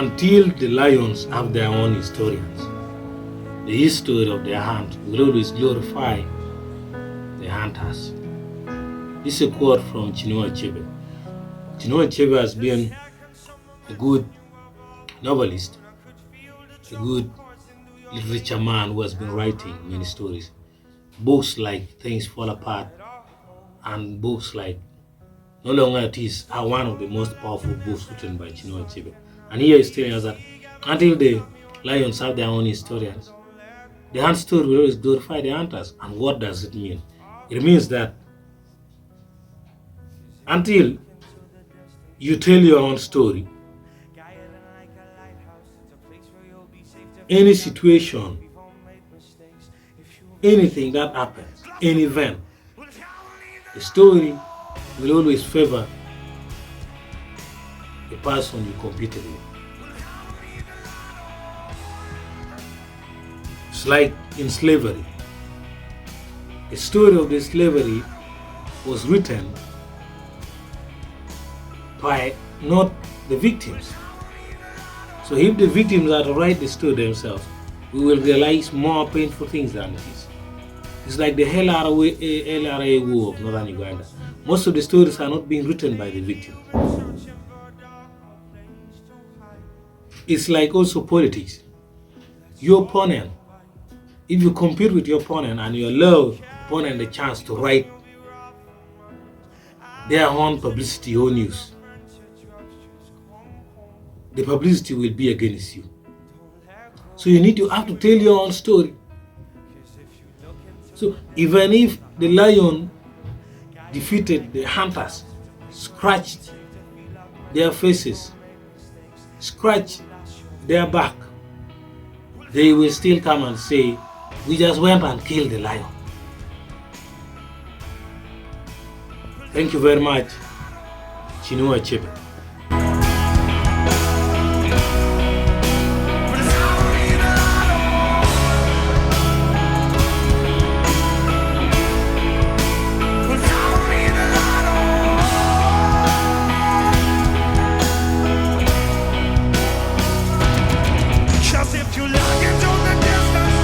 until the lions have their own historians. The history of their hunt will always glorify the hunters. This is a quote from Chinua Achebe. Chinua Achebe has been a good novelist, a good literature man who has been writing many stories. Books like Things Fall Apart and books like No Longer It Is are one of the most powerful books written by Chinua Achebe. And here is telling us that until the lions have their own historians, the hunt story will always glorify the hunters. And what does it mean? It means that until you tell your own story, any situation, anything that happens, any event, the story will always favor the person you competed with. It's like in slavery. The story of the slavery was written by not the victims. So if the victims are to write the story themselves, we will realize more painful things than it is. It's like the LRA war of northern Uganda. Most of the stories are not being written by the victims. It's like also politics. Your opponent, if you compete with your opponent and you allow the opponent the chance to write their own publicity or news, the publicity will be against you. So you have to tell your own story. So even if the lion defeated the hunters, scratched their faces, scratched their back, they will still come and say, we just went and killed the lion. Thank you very much, Chinua Achebe.